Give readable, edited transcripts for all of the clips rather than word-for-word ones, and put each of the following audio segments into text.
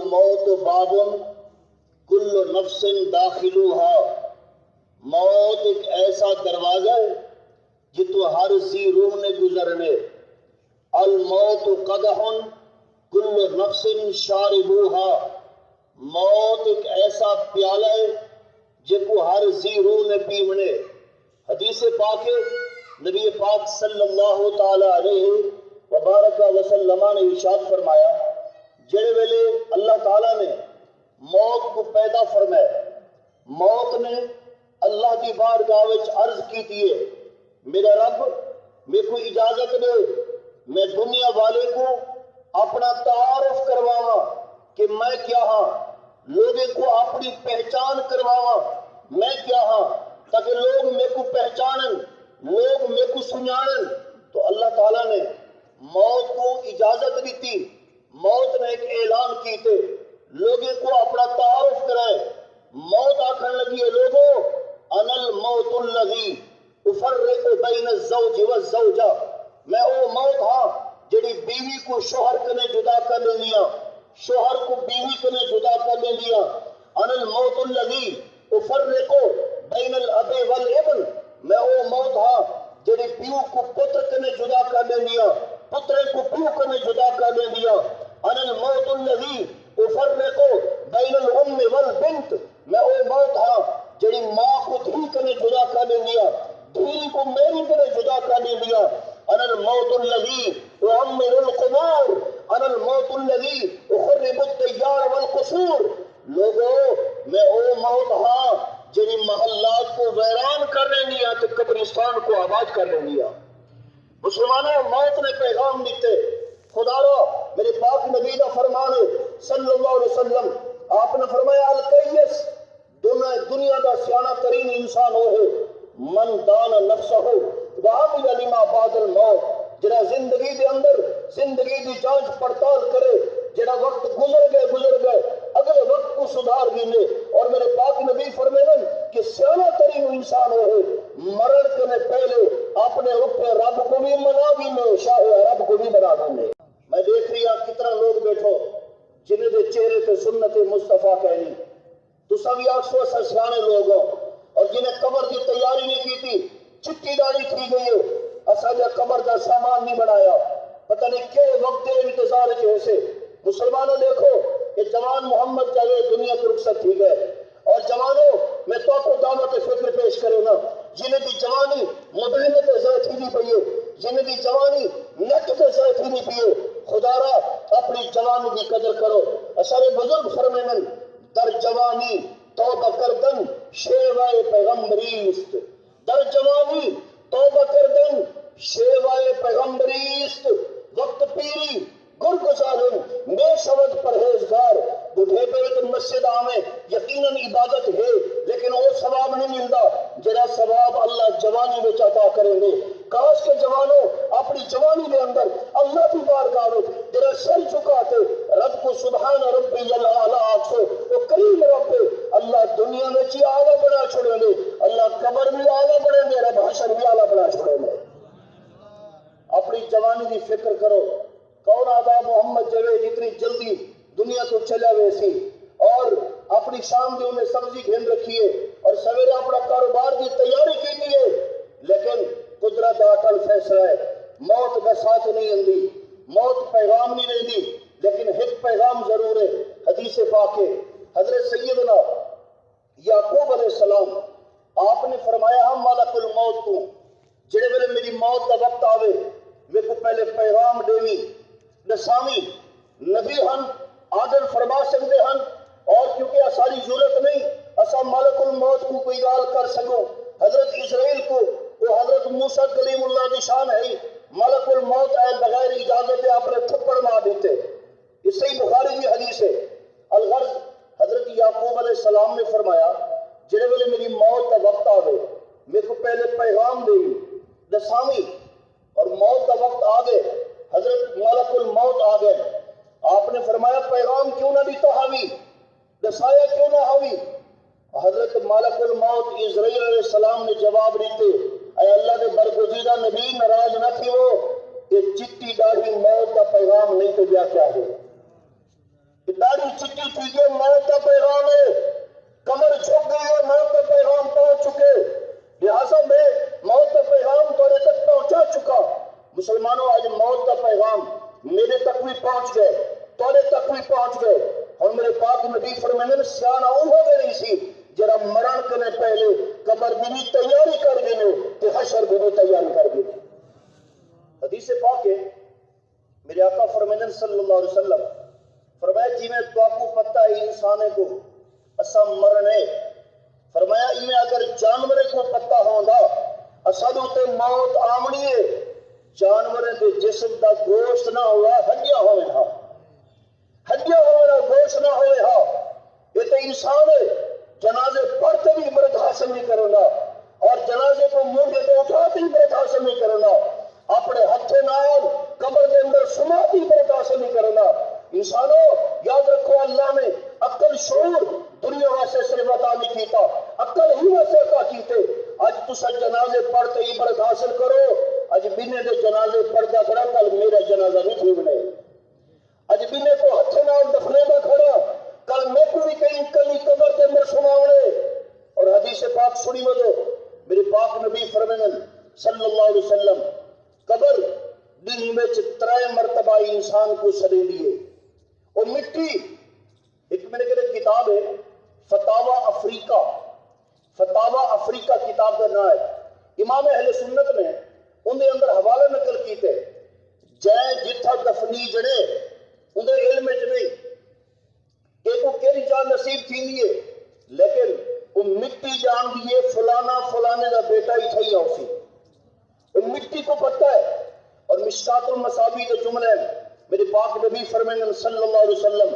الموت باب کل نفس داخلوہا، موت ایک ایسا دروازہ ہے جتو ہر ذی روح نے گزرنے. الموت قدح کل نفس شاربوہا، موت ایک ایسا پیالہ ہے جکو ہر ذی روح نے پیونے. حدیث پاک نبی پاک صلی اللہ تعالی علیہ وبارک وسلم نے ارشاد فرمایا، جڑے ویلے اللہ تعالیٰ نے موت کو پیدا فرمایا، موت نے اللہ کی بارگاہ وچ عرض کی ہے، میرا رب میرے کو اجازت دے میں دنیا والے کو اپنا تعارف کرواواں کہ میں کیا ہاں، لوگوں کو اپنی پہچان کرواواں میں کیا ہاں، تاکہ لوگ میرے کو پہچانن، لوگ میرے کو سنجانن. تو اللہ تعالیٰ نے موت کو اجازت دیتی، موت نے ایک اعلان کیتے، لوگوں کو اپنا تعارف کرائے. موت آکھن لگی ہے، لوگوں انا الموت الذی افرق بین الزوج والزوجہ، میں او موت ہاں جڑی بیوی کو شوہر کنے جدا کر لینیاں، شوہر کو بیوی کنے جدا کر لینیاں. انا الموت الذی افرق بین الاب والابن، میں او موت ہاں جڑی پیو کو پتر کنے جدا کر لینیاں، پترے کو پیو کنے جدا کر لینیاں. انا الموت الذی افرق بین الام والبنت، میں او موت ہاں جڑی ماں کو دھی کنے جدا کر لینیاں، دھی کو میری کنے جدا کر لینیاں. انا الموت الذی اعمر القبور، انا الموت الذی اخرب الدیار والقصور، لوگوں میں او موت ہاں جڑی محلات کو ویران کر لینیاں تو قبرستان کو آباد کر لینیاں. مسلمانوں، موت نے پیغام دیتے. خدا رو میرے پاک نبی کا فرمان ہے صلی اللہ علیہ وسلم، آپ نے فرمایا القیس، دنیا کا سیانہ ترین انسان وہ ہے من دان نفسہ وعمل لما بعد الموت، جڑا زندگی دے اندر زندگی دی جانچ پڑتال کرے، جڑا وقت گزر گئے اگلے وقت کو سدھار دینے. اور میرے پاک نبی فرمائیں کہ سیانہ ترین انسان وہ ہے مرن کے پہلے اپنے اوپر رب کو بھی منا دینے، شاہ رب کو بھی منا دینے. میں دیکھ رہی ہوں کتنا لوگ بیٹھو جنہیں دے چہرے پہ سنت مصطفیٰ کہنی، تو سب آخسو ایسا سیانے لوگ ہوں، اور جنہیں قبر کی تیاری نہیں کی تھی، چٹی داڑھی تھی گئی ہے، ایسا جا قبر کا سامان نہیں بنایا، پتہ نہیں کہ وقت انتظار کیسے. مسلمانوں دیکھو کہ جوان محمد جاوید دنیا کی رخصت تھی گئے، اور جوانوں میں تو آپ کو دعوت فکر پیش کرے نا، جنہیں دی جوانی مدینت زیت ہی نہیں پیے، جنہیں دی جوانی نکت زیت ہی نہیں پیے. خدا را اپنی جوانی کی قدر کرو. اشارے بزرگ فرمائن در جوانی توبہ کردن شیوائے پیغمبریست، در جوانی توبہ کردن شیوائے پیغمبریست، وقت پیری گرگزارن بے شود پرہیزگار. بڑھے بیت مسجد آمیں یقیناً عبادت ہے، لیکن وہ ثواب نہیں ملتا جرا ثواب اللہ جوانی میں عطا کریں گے. کاش کے جوانوں اپنی جوانی کے اندر اللہ کی بارگاہ میں جرا سر جھکاتے رب کو سبحان ربی الاعلیٰ آخو، وہ کریم رب اللہ دنیا میں چی اعلیٰ بنا چھوڑیں گے، اللہ قبر بھی اعلیٰ بنیں گے، رب حشر بھی اعلیٰ بنا چھوڑیں گے. اپنی جوانی کی فکر کرو. کون آدھا محمد جاوید اتنی جلدی دنیا کو چلا ویسی، اور اپنی شام دی انہیں سبزی گھن رکھی ہے اور سویرے اپنا کاروبار کی تیاری کی ہے، لیکن قدرت اٹل فیصلہ ہے، موت کا ساتھ نہیں اندی، موت پیغام نہیں رہی، لیکن ایک پیغام ضرور ہے. حدیث پاک ہے حضرت سیدنا یعقوب علیہ السلام آپ نے فرمایا ہم ملک الموت کو جڑے ویلے میری موت کا وقت آوے میرے کو پہلے پیغام دیوی نسامی نبی ہن عادل فرما سکتے ہن، اور کیونکہ اساری ضرورت نہیں اسا ملک الموت کو کوئی گال کر سکو. حضرت اسرائیل کو وہ حضرت موسیٰ کلیم اللہ کی شان ہے، ملک الموت آئے بغیر اجازت اپنے تھپڑ مار دیتے. اس سے بخاری کی حدیث ہے. الغرض حضرت یعقوب علیہ السلام نے فرمایا جڑے ویلے میری موت کا وقت آوے میرے کو پہلے پیغام دے دسامی، اور موت کا وقت آ گئے حضرت ملک الموت آ گئے. آپ نے فرمایا پیغام کیوں نہ دیتا حاوی، دسایا کیوں نہ حاوی. حضرت ملک الموت اسرائیل علیہ السلام نے جواب دیتے اے اللہ کے برگزیدہ نبی ناراض نہ تھی وہ کہ چٹی داڑھی موت کا پیغام نہیں تو کیا ہے، داڑھی چٹی بھی پہنچ گئے، توڑے تک بھی پہنچ گئے. اور میرے پاک نبی فرمائے سیانا وہ ہو گئی سی جرا مرن کے پہلے قبر کی بھی تیاری کر گئے کہ حشر کی بھی تیاری کر گئے. حدیث پاک ہے میرے آقا فرمائے صلی اللہ علیہ وسلم فرمایا جی میں تو آپ کو پتہ ہے انسان کو اسا مرنے، فرمایا میں اگر جانور کو پتہ ہوندا اسادو تے موت آمنی ہے، جانور کے جسم دا گوشت نہ ہوا ہڈیاں ہوئے ہاں، ہڈیاں ہوئے گوشت نہ ہوئے ہاں. یہ تو انسان ہے جنازے پڑھتے بھی عبرت حاصل نہیں کرنا اور جنازے کو منہ کے اٹھاتے ہی عبرت حاصل نہیں کرنا، اپنے ہتھے نال قبر کے اندر سماتی عبرت حاصل نہیں کرنا. انسانوں یاد رکھو اللہ نے عقل شعور دنیا واسطے صرف عطا نہیں کیتا، عقل ہی واسطے عطا کیتے. اج تسا جنازے پڑھتے عبرت حاصل کرو. اج بنے دے جنازے پڑھدا کھڑا کل میرا جنازہ بھی ٹھیک نہیں، اج بنے کو ہتھے نال دفنے دا کھڑا کل میں کو بھی کہیں کلی قبر کے اندر سناونے. اور حدیث پاک سنی وجو میرے پاک نبی فرمائے صلی اللہ علیہ وسلم قبر دن میں 3 مرتبہ انسان کو سڑے لیے. اور مٹی ایک میرے کے کتاب ہے فتاوی افریقہ، فتاوی افریقہ کتاب کا نام ہے. امام اہل سنت نے اندر اندر حوالے نقل کیتے جے جتھا دفنی جڑے اندر علم چ نہیں کہ کو کیڑی جان نصیب تھی ہے، لیکن وہ مٹی جان دیے فلانا فلانے کا بیٹا ہی تھی اسی مٹی کو پتہ ہے. اور مشکات المصابیح کے جملے میرے پاک نبی فرمائے صلی اللہ علیہ وسلم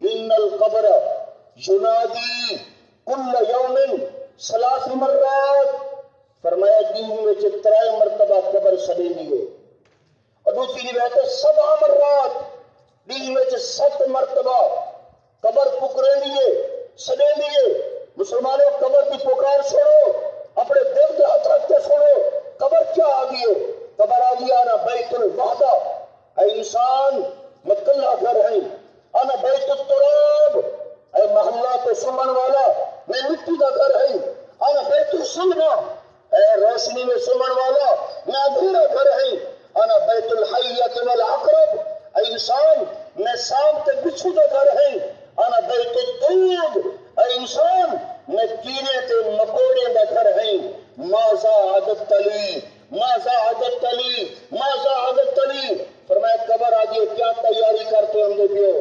ان القبر ینادی کل یوم 3 مرات، فرمایا دن میں 3 مرتبہ قبر سڑے لیے. اور دوسری روایت ہے 7 مرات، دن میں 7 مرتبہ قبر پکرے لیے سڑے لیے. مسلمانوں قبر کی پکار چھوڑو، اپنے دل کے ہاتھ رکھ کے چھوڑو. قبر کیا آ گئی ہے؟ قبر آ گیا نا بیت الوحدہ، اے انسان میں کلا گھر ہے، انا بیت التراب، اے محلہ تو سمن والا میں مٹی کا گھر ہے، انا بیت السلمہ، اے روشنی میں سمن والا میں اندھیرا گھر ہے، انا بیت الحیۃ والعقرب، اے انسان میں سانپ تے بچھو کا گھر ہے، انا بیت الدود، اے انسان میں کیڑے تے مکوڑے کا گھر ہے. ماذا عددت لی ماذا عددت لی ماذا عددت لی، فرمایا قبر آگئے کیا تیاری کرتے ہم دے پیو،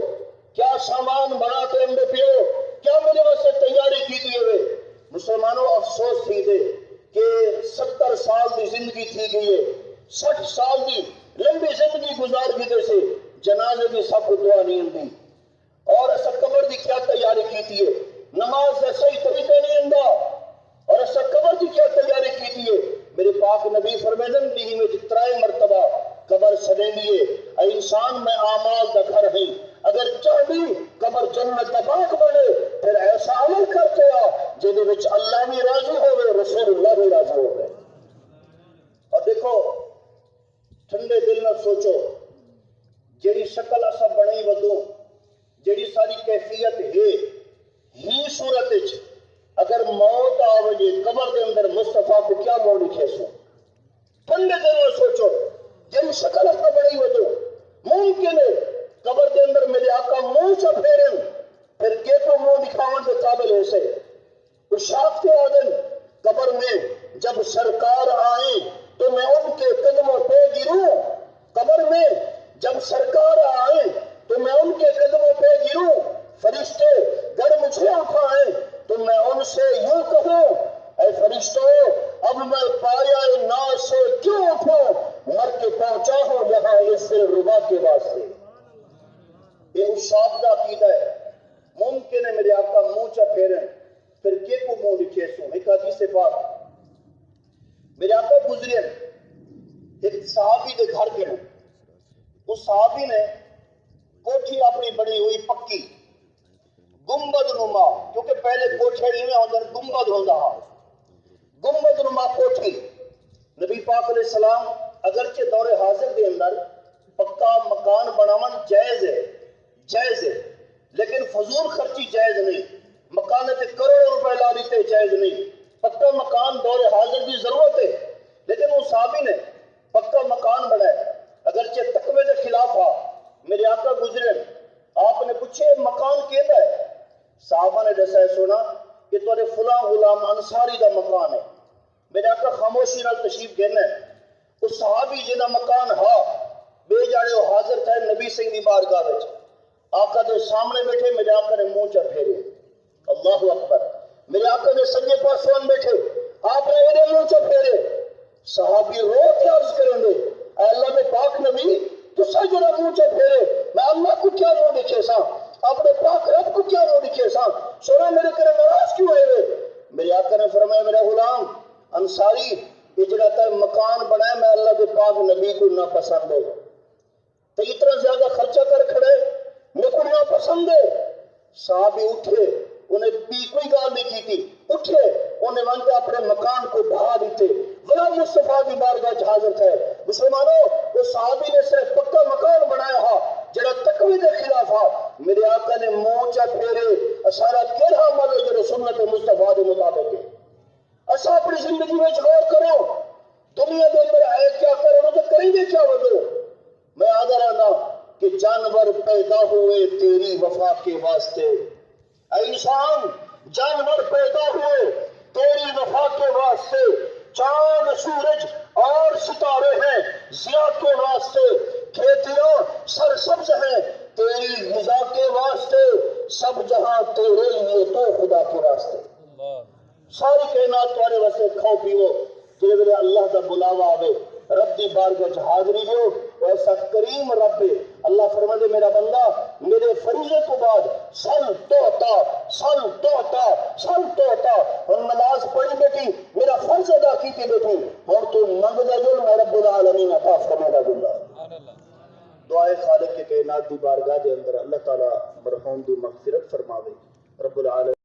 کیا سامان بناتے ہم دے پیو، کیا مجھے واسطے تیاری کی دی ہوئے. مسلمانوں افسوس تھی دے کہ 70 سال دی زندگی تھی گئی ہے، 60 سال دی لمبی زندگی گزار کی دے سے جنازے کی سب دعا نہیں ہوندی. اور ایسا قبر دی کیا تیاری کی ہے، نماز سے صحیح طریقے نہیں ہوندا، اور ایسا قبر کی کیا تیاری کی ہے. میرے پاک نبی فرمائے دن میں 3 مرتبہ قبر سڑے لیے. اے انسان میں اعمال کا گھر ہے، اگر چاہیے قبر جنت کا باغ بنے پھر ایسا عمل کرتے آ جہدے وچ اللہ بھی راضی ہوئے رسول اللہ بھی راضی ہوئے. اور دیکھو ٹھنڈے دل نہ سوچو جیڑی شکل اسا بنائی ودوں جیڑی ساری کیفیت ہے ہی صورت اگر موت آوے قبر کے اندر مصطفیٰ کو کیا موڑ لکھے سو. ٹھنڈے دل میں سوچو جن شکل اسا بنائی ودوں ممکن ہے قبر کے اندر میرے آقا منہ سے پھیرن پھر کے تو منہ دکھاون کے قابل ہے سے اشاق کے آدن قبر میں جب سرکار آئے تو میں ان کے قدموں پہ گروں، قبر میں جب سرکار آئے تو میں ان کے قدموں پہ گروں، فرشتے گر مجھے اٹھائیں تو میں ان سے یوں کہوں اے فرشتوں اب میں پایا ناز سے کیوں اٹھوں، مر کے پہنچا ہوں یہاں اس دل ربا کے واسطے. یہ اشاق کا عقیدہ ہے. ممکن ہے میرے آقا منہ چا پھیریں پھر کے کو منہ لکھے سو. ایک حدیث پاک میرے آقا گزرے ایک صحابی کے گھر کے اس صحابی نے کوٹھی اپنی بنی ہوئی پکی گنبد نما، کیونکہ پہلے کوٹھے ہی میں اندر گنبد ہوندا ہا، گنبد نما کوٹھی. نبی پاک علیہ السلام اگرچہ دور حاضر کے اندر پکا مکان بناون جائز ہے لیکن فضول خرچی جائز نہیں. مکان تے کروڑوں روپے لا دیتے جائز نہیں. پکا مکان دور حاضر کی ضرورت ہے لیکن وہ صحابی نے پکا مکان بنایا اگرچہ تقوی کے خلاف ہا. میرے آقا گزرے، آپ نے پوچھے مکان کیدا ہے؟ صحابہ نے دسا سونا کہ تھوڑے فلاں غلام انصاری دا مکان ہے۔ میرے آقا خاموشی نال تشریف گئے، اس صحابی جنہ مکان ہا بے جاڑے وہ حاضر تھے نبی سنگھ دی بارگاہ وچ، آقا دے سامنے بیٹھے، میرے آقا نے منہ چا پھیرے، اللہ اکبر، میرے آقا نے سجے پاسوان بیٹھے، آپ نے ایڈے منہ چا پھیرے، صحابی رو کے عرض کریں گے اے اللہ میں پاک نبی تو سجدہ منہ چا پھیرے، میں اللہ کو کیا منہ دکھے سا، اپنے پاک رب کو کیا منہ دکھے سا، سونا میرے کرے ناراض کیوں ہوئے؟ میرے آقا نے فرمایا میرے غلام انصاری یہ جڑا تے مکان بنایا میں اللہ کے پاک نبی کو نہ پسند ہے، تو اتنا زیادہ خرچہ کر کھڑے میرے کو نہ پسند ہے۔ صحابی اٹھے، انہیں بھی کوئی گال نہیں کی تھی، اٹھے انہیں وانتے اپنے مکان کو ڈھا دیتے، غلام مصطفیٰ کی بارگاہ حاضر تھے۔ مسلمانوں وہ صحابی نے صرف پکا مکان بنایا ہا جڑا تقوی دے خلاف ہا، میرے آقا نے منہ چا پھیرے سارا کیڑا عمل ہے جو سنت مصطفیٰ کے مطابق ہے۔ ایسا اپنی زندگی میں غور کرو، دنیا کے اندر ہے کیا کرو تو کریں گے کیا بدو؟ میں آدھا رہنا کہ جانور پیدا ہوئے تیری وفا کے واسطے، اے انسان جانور پیدا ہوئے تیری وفا کے واسطے، چاند سورج اور ستارے ہیں ضیاء کے واسطے، کھیتیاں سرسبز ہیں تیری غذا کے واسطے، سب جہاں تیرے لیے تو خدا کے واسطے، ساری کائنات تمہارے واسطے کھاؤ پیو، جے ویلے اللہ کا بلاوا آوے رب دی بارگاہ حاضری دیو، ایسا کریم رب ہے۔ اللہ فرمائے میرا بندہ میرے فریضے کو بعد سل توتا سل توتا سل توتا، ہن نماز پڑھی بیٹھی میرا فرض ادا کیتی بیٹھی، ہن تو منگ دے جو میں رب العالمین عطا فرمائے گا گلا۔ دعائے خالق کے کائنات دی بارگاہ دے اندر اللہ تعالی مرحوم دی مغفرت فرماوے، رب العالمین